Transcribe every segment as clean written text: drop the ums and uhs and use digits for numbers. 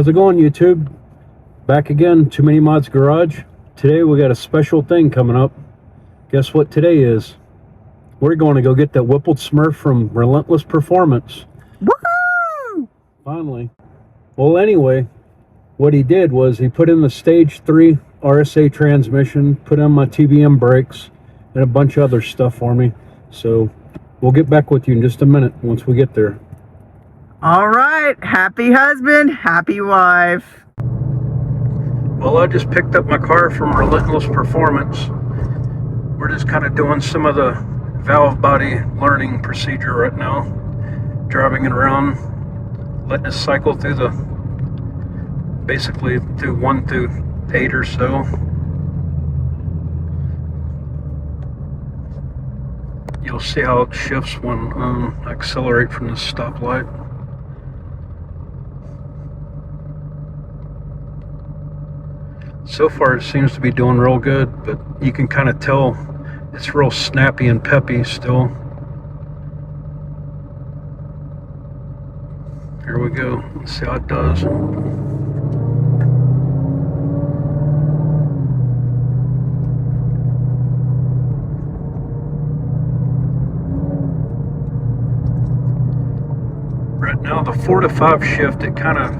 How's it going, YouTube? Back again, Too Many Mods Garage. Today we got a special thing coming up. Guess what today is? We're going to go get that Whippld Smurf from Relentless Performance. Woohoo! Finally. Well, anyway, what he did was he put in the Stage 3 RSA transmission, put in my TBM brakes, and a bunch of other stuff for me. So we'll get back with you in just a minute once we get there. All right, happy husband, happy wife. Well, I just picked up my car from Relentless Performance. We're just kind of doing some of the Valvebody learning procedure right now. Driving it around, letting it cycle through the, basically through 1 through 8 or so. You'll see how it shifts when I accelerate from the stoplight. So far it seems to be doing real good, but you can kind of tell it's real snappy and peppy still. Here we go. Let's see how it does. Right now the 4 to 5 shift, it kind of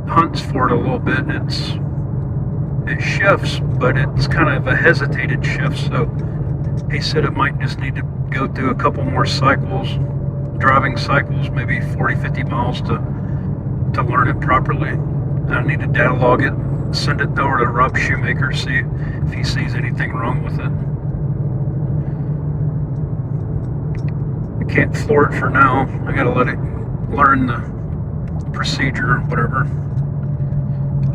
hunts for it a little bit. It shifts, but it's kind of a hesitated shift, so he said it might just need to go through a couple more cycles, driving cycles, maybe 40-50 miles to learn it properly. I need to data log it, send it over to Rob Shoemaker, see if he sees anything wrong with it. I can't floor it for now. I gotta let it learn the procedure or whatever.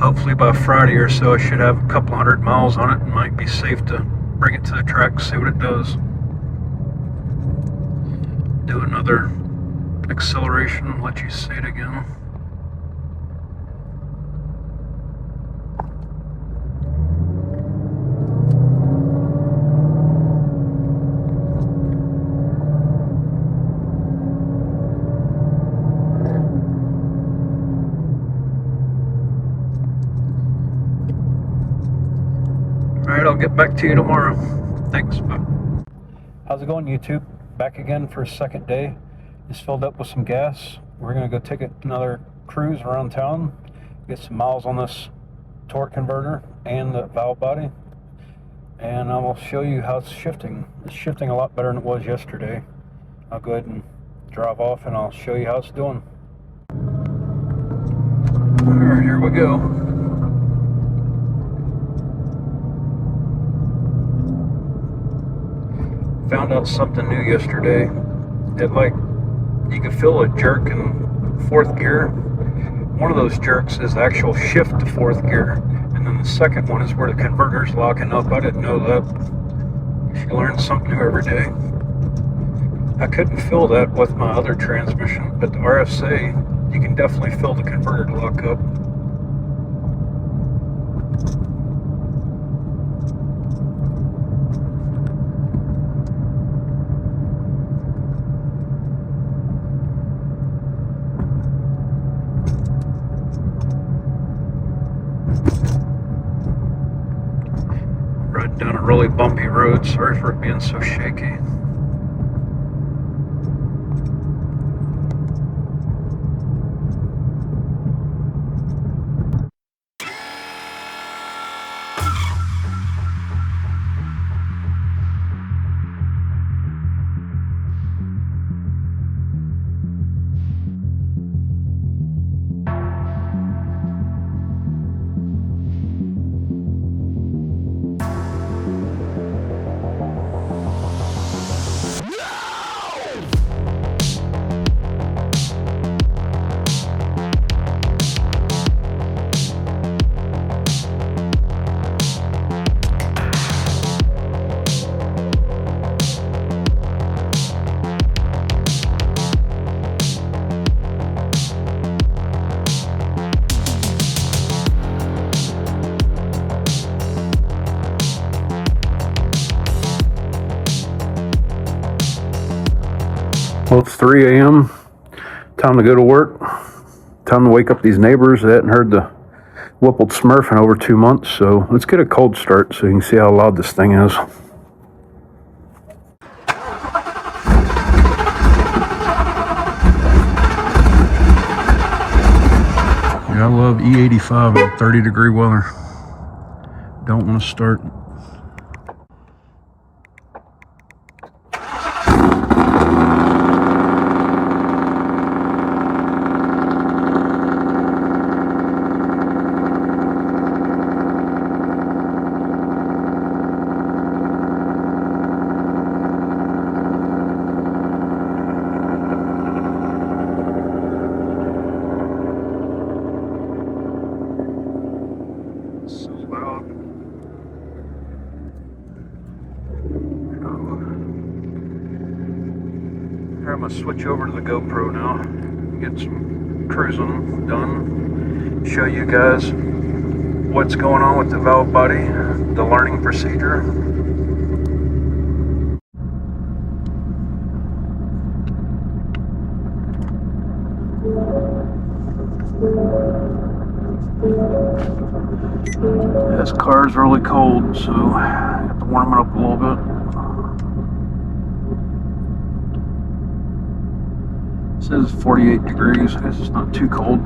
Hopefully by Friday or so I should have a couple 100 miles on it and might be safe to bring it to the track, see what it does. Do another acceleration, let you see it again. Alright, I'll get back to you tomorrow. Thanks, bye. How's it going, YouTube? Back again for a second day. Just filled up with some gas. We're going to go take another cruise around town, get some miles on this torque converter and the valve body, and I will show you how it's shifting. It's shifting a lot better than it was yesterday. I'll go ahead and drive off and I'll show you how it's doing. Alright, here we go. Found out something new yesterday. You can feel a jerk in 4th gear. One of those jerks is actual shift to 4th gear, and then the second one is where the converter's locking up. I didn't know that. You learn something new every day. I couldn't feel that with my other transmission, but the RSA, you can definitely feel the converter lock up. Riding down a really bumpy road. Sorry for it being so shaky. Well, it's 3 a.m. Time to go to work. time to wake up these neighbors. They hadn't heard the Whippld Smurf in over 2 months, so let's get a cold start so you can see how loud this thing is. Yeah, I love E85 in 30-degree weather. Don't want to start. I'm going to switch over to the GoPro now, get some cruising done, show you guys what's going on with the Valvebody, the learning procedure. This car's really cold, so I have to warm it up a little bit. It says 48 degrees. I guess it's not too cold.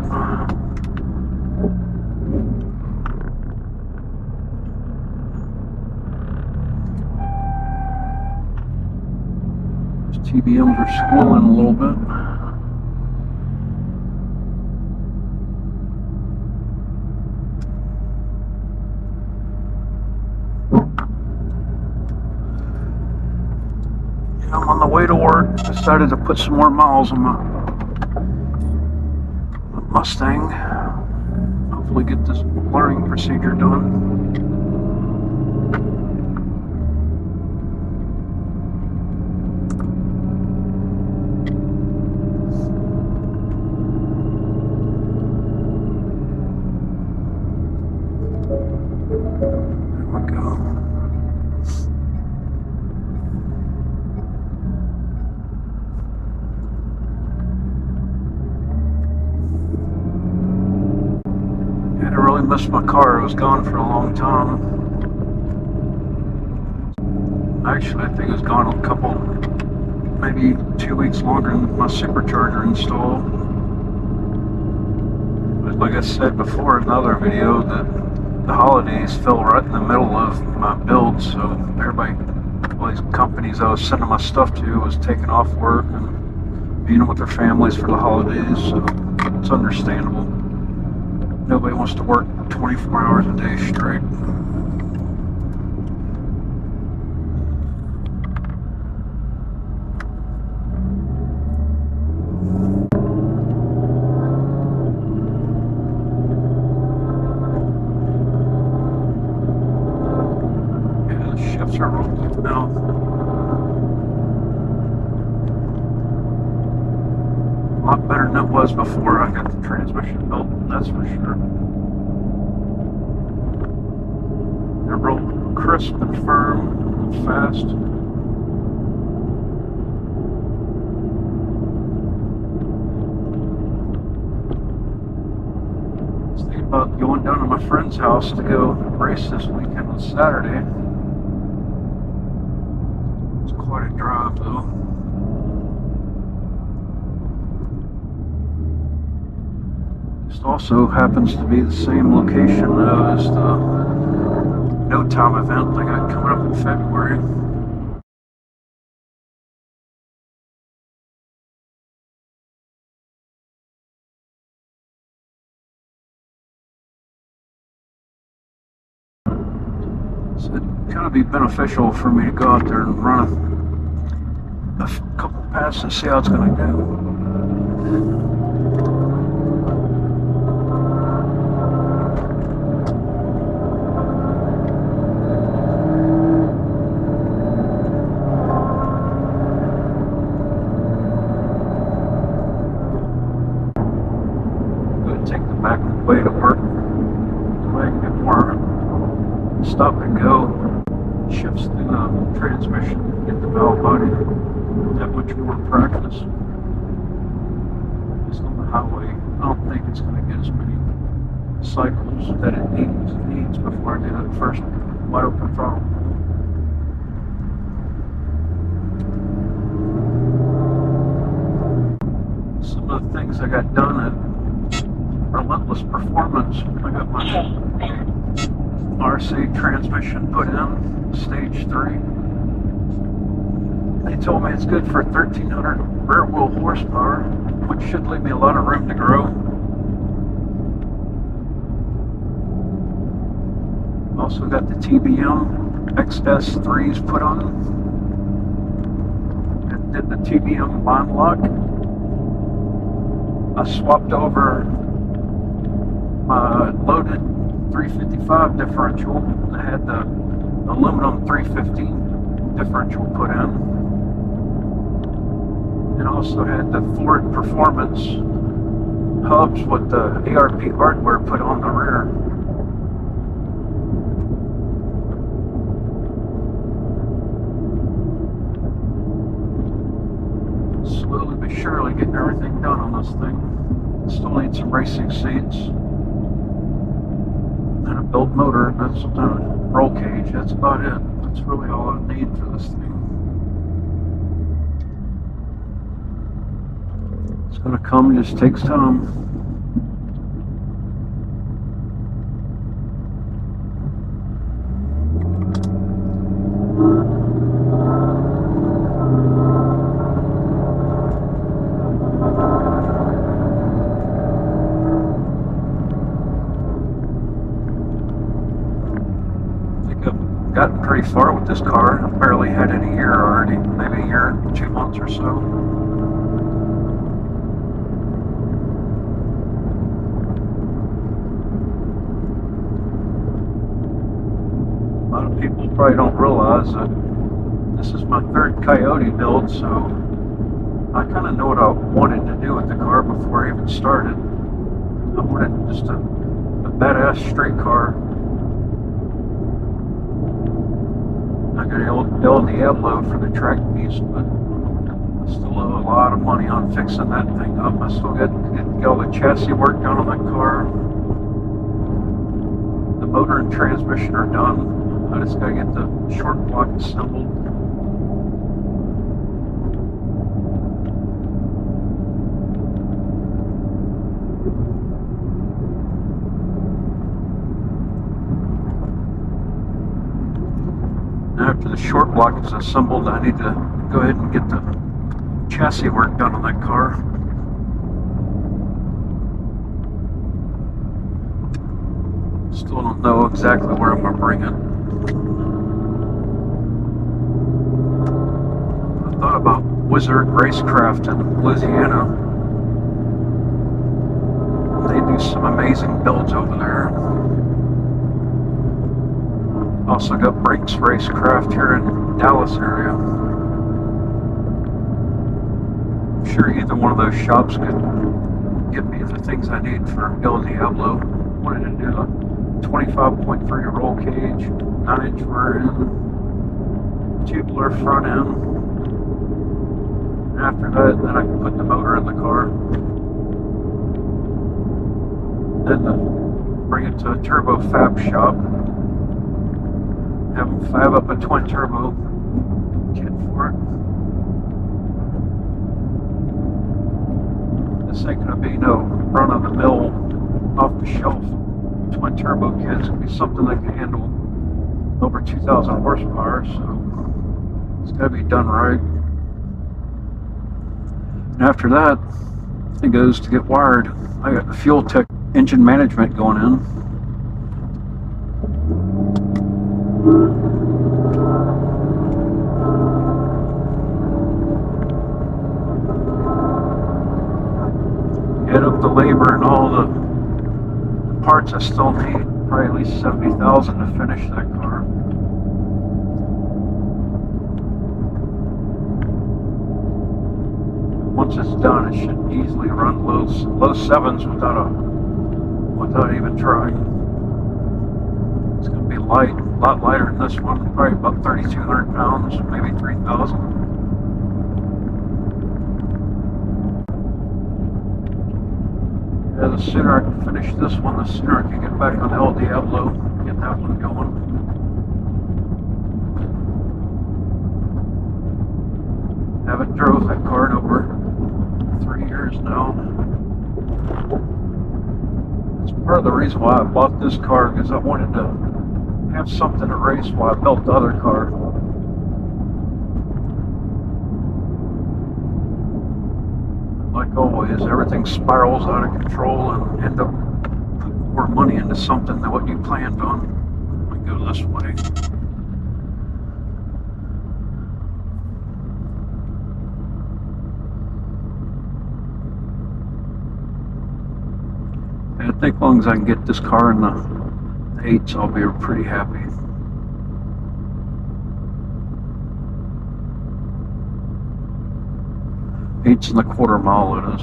These TBMs are squilling a little bit. I'm on the way to work. Decided to put some more miles on my Mustang. Hopefully get this learning procedure done. There we go. I really missed my car. It was gone for a long time. Actually, I think it was gone a couple, maybe 2 weeks longer than my supercharger install. But like I said before in another video, that the holidays fell right in the middle of my build, so everybody, all these companies I was sending my stuff to was taking off work and being with their families for the holidays, so it's understandable. Nobody wants to work 24 hours a day straight. Yeah, the shifts are rolling now. A lot better than it was before I got the transmission built, that's for sure. They're real crisp and firm and fast. I was thinking about going down to my friend's house to go race this weekend on Saturday. It's quite a drive though. This also happens to be the same location as the No Time event I got coming up in February. So it'd kind of be beneficial for me to go out there and run a couple passes and see how it's going to go. Back way to work, so I can get more stop and go shifts through the transmission, get the Valvebody that much more practice just on the highway. I don't think it's going to get as many cycles that it needs before I do that first wide open throttle. Some of the things I got done at Relentless Performance, I got my RSA transmission put in, stage 3. They told me it's good for 1,300 rear wheel horsepower, which should leave me a lot of room to grow. Also got the TBM XS3s put on. And did the TBM line lock. I swapped over my loaded 355 differential. I had the aluminum 315 differential put in. And also had the Ford Performance hubs with the ARP hardware put on the rear. Slowly but surely getting everything done on this thing. Still need some racing seats and a built motor, and that's a roll cage. That's about it. That's really all I need for this thing. It's gonna come, it just takes time. Gotten pretty far with this car. I barely had it a year already, maybe a year, 2 months or so. A lot of people probably don't realize that this is my 3rd Coyote build, so I kind of know what I wanted to do with the car before I even started. I wanted just a badass street car. I got an old Diablo for the track piece, but I still owe a lot of money on fixing that thing up. I still got to get all the chassis work done on that car. The motor and transmission are done. I just got to get the short block assembled. After the short block is assembled, I need to go ahead and get the chassis work done on that car. Still don't know exactly where I'm going to bring it. I thought about Wizard Racecraft in Louisiana. They do some amazing builds over there. Also got Brakes Racecraft here in Dallas area. I'm sure either one of those shops could give me the things I need for El Diablo. Wanted to do a 25.3 roll cage, 9-inch rear end, tubular front end. And after that, then I can put the motor in the car. Then bring it to a turbo fab shop. Have them fab up a twin turbo kit for it. This ain't gonna be no run of the mill, off the shelf twin turbo kit. It's gonna be something that can handle over 2,000 horsepower, so it's gotta be done right. And after that, it goes to get wired. I got the Fuel Tech engine management going in. Add up the labor and all the parts I still need. Probably at least 70,000 to finish that car. Once it's done, it should easily run low sevens without even trying. It's going to be light, a lot lighter than this one, probably about 3,200 pounds, maybe 3,000. Yeah, the sooner I can finish this one, the sooner I can get back on El Diablo, get that one going. Haven't drove that car in over 3 years now. It's part of the reason why I bought this car, because I wanted to have something to race while I built the other car. Like always, everything spirals out of control and end up putting more money into something than what you planned on. We go this way. I think as long as I can get this car in the 8s, I'll be pretty happy. 8.25 mile it is.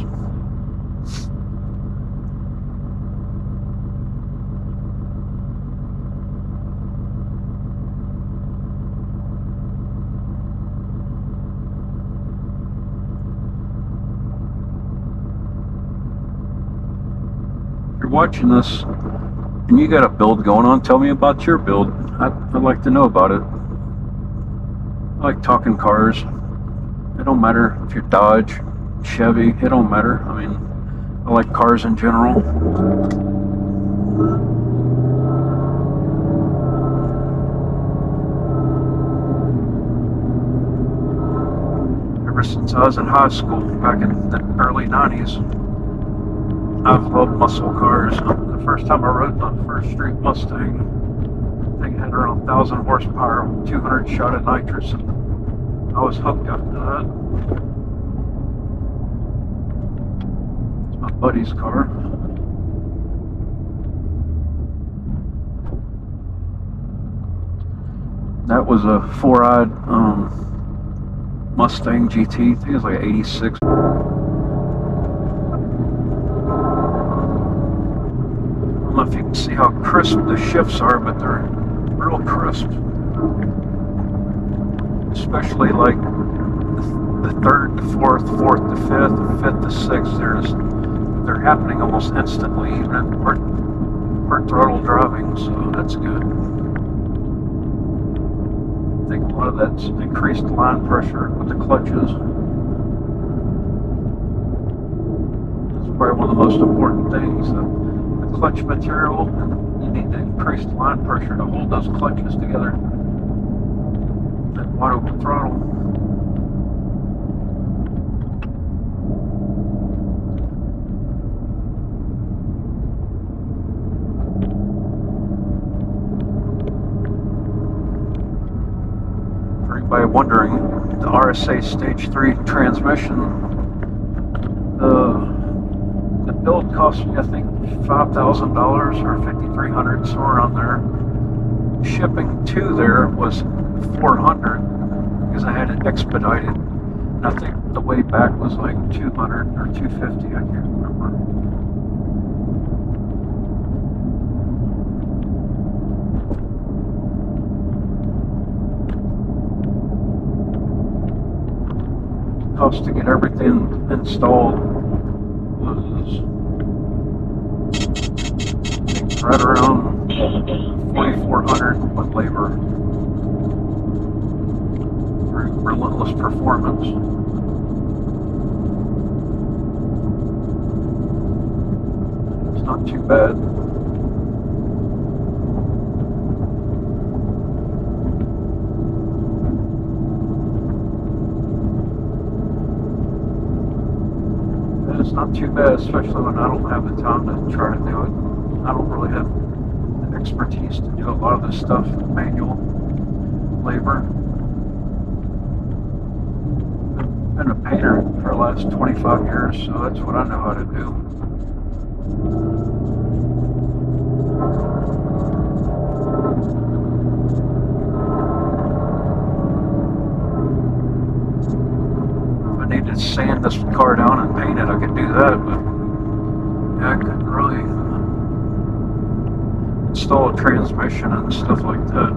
If you're watching this and you got a build going on, tell me about your build. I'd like to know about it. I like talking cars. It don't matter if you're Dodge, Chevy, it don't matter. I mean, I like cars in general. Ever since I was in high school, back in the early 90s, I've loved muscle cars. The first time I rode my first street Mustang, I think it had around 1,000 horsepower, 200 shot of nitrous, and I was hooked after that. It's my buddy's car. That was a 4-eyed Mustang GT. I think it was like an 86. I don't know if you can see how crisp the shifts are, but they're real crisp. Especially like the 3rd to 4th, 4th to 5th, 5th to 6th. They're happening almost instantly, even at part throttle driving, so that's good. I think a lot of that's increased line pressure with the clutches. That's probably one of the most important things. The clutch material, you need to increase the line pressure to hold those clutches together. That wide open throttle. For anybody wondering, the RSA Stage 3 transmission, the build cost me, I think, $5,000 or $5,300, somewhere on there. Shipping to there was $400 because I had it expedited, and I think the way back was like $200 or $250. I can't remember. The cost to get everything installed was right around $4,400 with labor. Relentless performance. It's not too bad. And it's not too bad, especially when I don't have the time to try to do it. I don't really have the expertise to do a lot of this stuff, manual labor. Been a painter for the last 25 years, so that's what I know how to do. If I needed to sand this car down and paint it, I could do that, but yeah, I couldn't really install a transmission and stuff like that.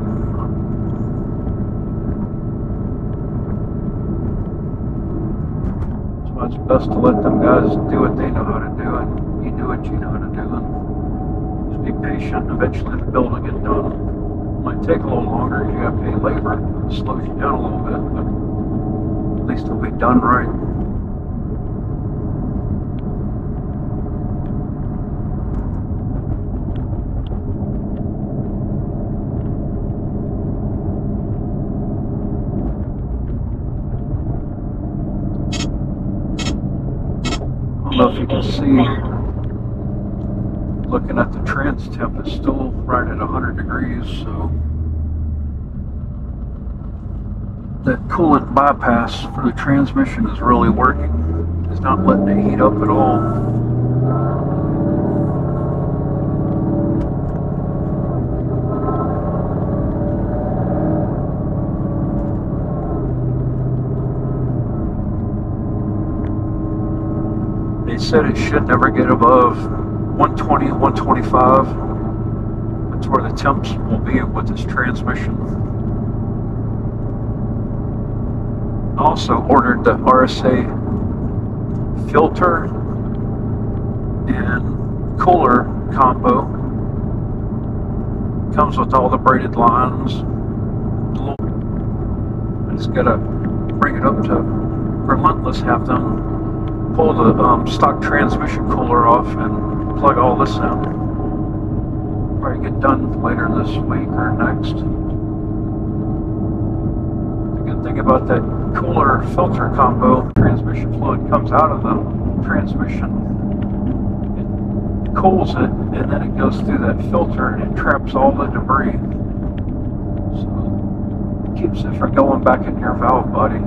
It's best to let them guys do what they know how to do, and you do what you know how to do, and just be patient. Eventually the build will get done. It might take a little longer because you got to pay labor. It slows you down a little bit, but at least it'll be done right. I don't know if you can see, looking at the trans temp, it's still right at 100 degrees, so that coolant bypass for the transmission is really working. It's not letting it heat up at all. They said it should never get above 120, 125. That's where the temps will be with this transmission. I also ordered the RSA filter and cooler combo. Comes with all the braided lines. I just gotta bring it up to Relentless, have them pull the stock transmission cooler off and plug all this in. Probably get done later this week or next. The good thing about that cooler filter combo, transmission fluid comes out of the transmission, it cools it, and then it goes through that filter and it traps all the debris. So it keeps it from going back in your valve body.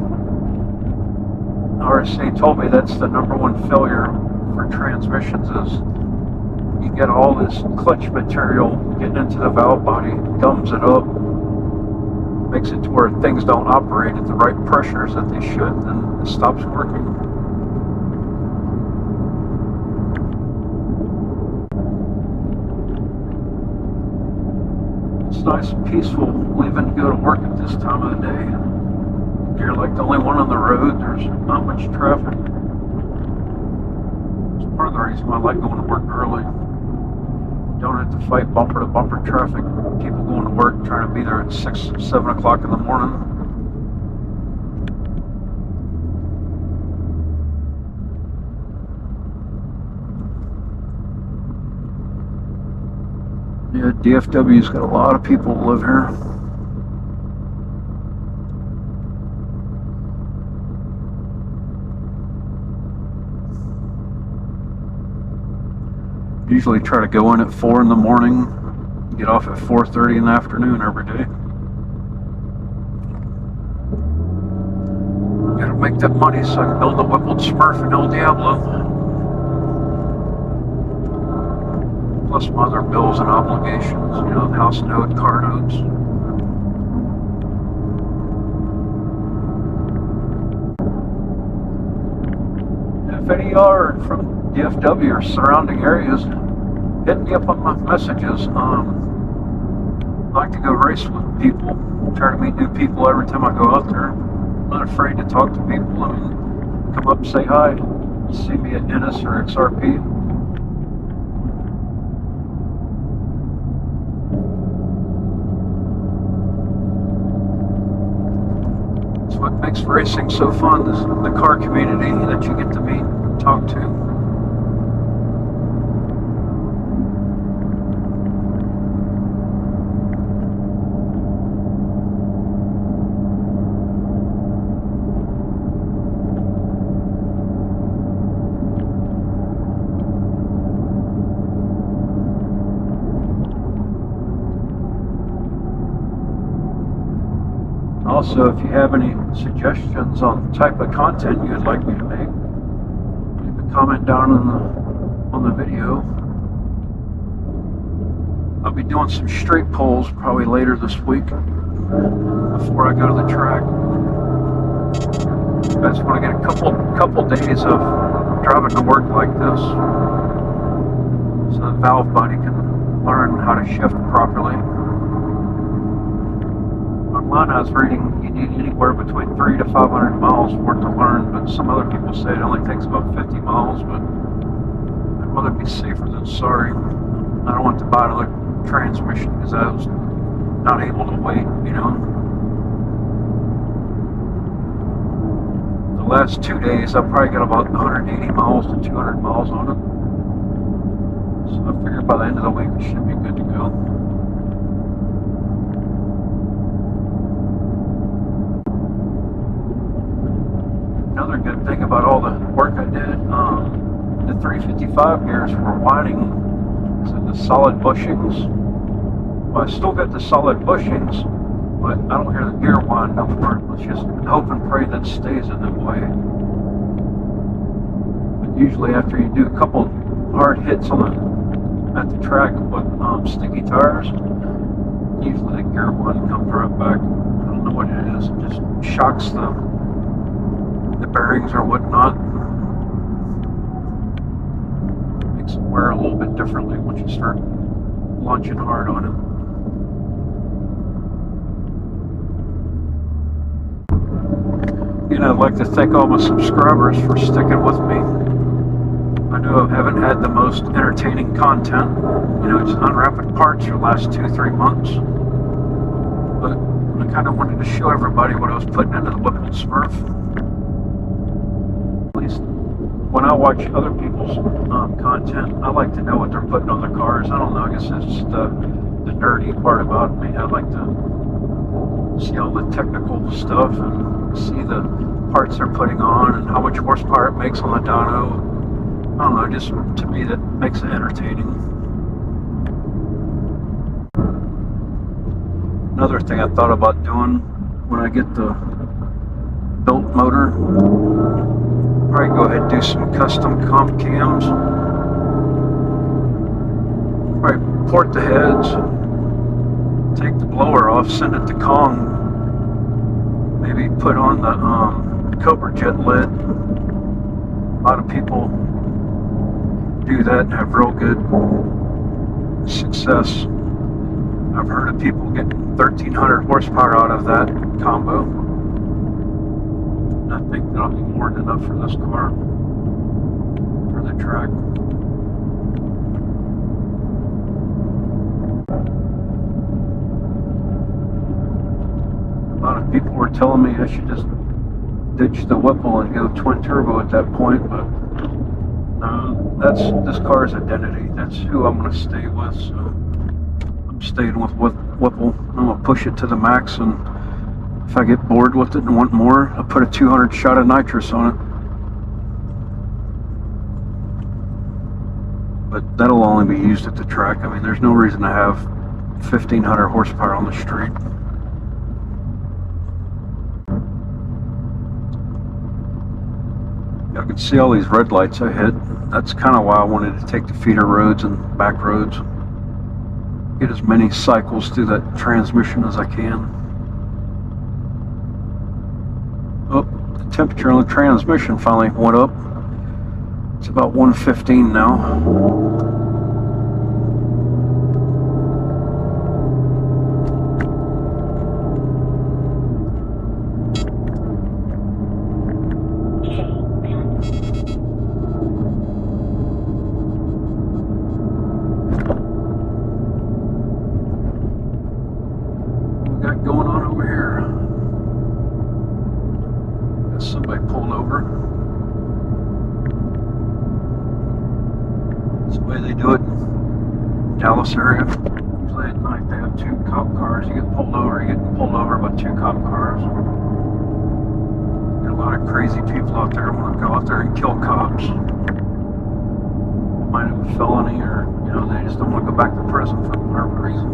RSA told me that's the #1 failure for transmissions is you get all this clutch material getting into the valve body, gums it up, makes it to where things don't operate at the right pressures that they should, and it stops working. It's nice and peaceful leaving to go to work at this time of the day. You're like the only one on the road. There's not much traffic. It's part of the reason why I like going to work early. Don't have to fight bumper to bumper traffic. People going to work trying to be there at 6, 7 o'clock in the morning. Yeah, DFW's got a lot of people who live here. Usually try to go in at 4 in the morning, get off at 4:30 in the afternoon every day. Gotta make that money so I can build a Whippld Smurf and El Diablo. Plus my other bills and obligations, you know, house note, car notes. If any of y'all are from DFW or surrounding areas, hit me up on my messages. I like to go race with people, try to meet new people every time I go out there. I'm not afraid to talk to people. I mean, come up, say hi, see me at Ennis or XRP. It's what makes racing so fun, is the car community that you get to meet and talk to. Also, if you have any suggestions on the type of content you'd like me to make, leave a comment down on the video. I'll be doing some straight pulls probably later this week before I go to the track. I just want to get a couple days of driving to work like this, so the valve body can learn how to shift properly. Online I was reading you need anywhere between 300 to 500 miles for it to learn, but some other people say it only takes about 50 miles, but I rather be safer than sorry. I don't want to buy another transmission because I was not able to wait, you know. The last 2 days, I probably got about 180 miles to 200 miles on it. So I figured by the end of the week, it should be good to go. Another good thing about all the work I did, the 355 gears were whining, so the solid bushings. Well, I still got the solid bushings, but I don't hear the gear whine no more. Let's just hope and pray that stays in that way. But usually after you do a couple hard hits at the track with sticky tires, usually the gear whine comes right back. I don't know what it is. It just shocks the bearings or whatnot. Makes it wear a little bit differently once you start launching hard on it. Again, I'd like to thank all my subscribers for sticking with me. I know I haven't had the most entertaining content, you know, just unwrapping parts for the last 2-3 months. But I kind of wanted to show everybody what I was putting into the Whippld Smurf. At least when I watch other people's content, I like to know what they're putting on their cars. I don't know, I guess it's just the nerdy part about me. I like to see all the technical stuff and see the parts they're putting on and how much horsepower it makes on the dyno. I don't know, just to me that makes it entertaining. Another thing I thought about doing when I get the built motor, probably go ahead and do some custom comp cams. Probably port the heads, take the blower off, send it to Kong, maybe put on the Cobra jet lid. A lot of people do that and have real good success. I've heard of people getting 1,300 horsepower out of that combo. And I think that'll be more than enough for this car, for the track. A lot of people were telling me I should just ditch the Whipple and go twin turbo at that point, but no, that's this car's identity. That's who I'm going to stay with. So I'm staying with Whipple. I'm going to push it to the max, and if I get bored with it and want more, I'll put a 200 shot of nitrous on it. But that'll only be used at the track. I mean, there's no reason to have 1,500 horsepower on the street. I can see all these red lights I hit. That's kind of why I wanted to take the feeder roads and back roads. Get as many cycles through that transmission as I can. Oh, the temperature on the transmission finally went up. It's about 115 now. Going on over here? Got somebody pulled over. That's the way they do it in Dallas area. Usually at night they have 2 cop cars. You get pulled over, you get pulled over by 2 cop cars. Got a lot of crazy people out there who want to go out there and kill cops. Might have a felony, or you know, they just don't want to go back to prison for whatever reason.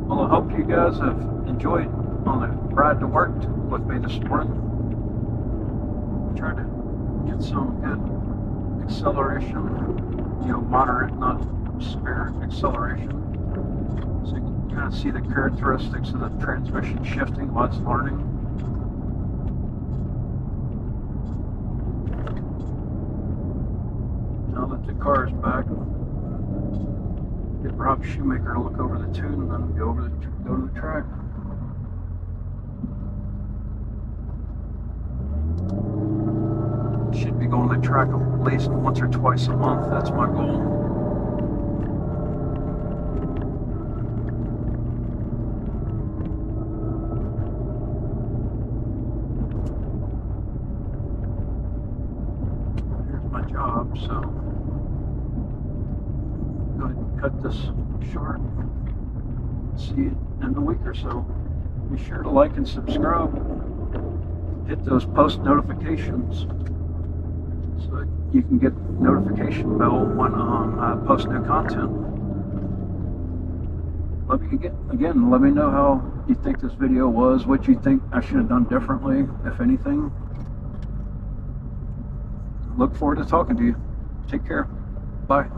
Well, I hope you guys have enjoyed on the ride to work with me this morning. Trying to get some good acceleration, you know, moderate, not severe acceleration. So you can kind of see the characteristics of the transmission shifting while it's learning. Now that the car is back, get Rob Shoemaker to look over the tune and then go to the track. go on the track at least once or twice a month. That's my goal. Here's my job, so go ahead and cut this short. See you in a week or so. Be sure to like and subscribe. Hit those post notifications so that you can get notification bell when I post new content. Let me know how you think this video was, what you think I should have done differently, if anything. Look forward to talking to you. Take care. Bye.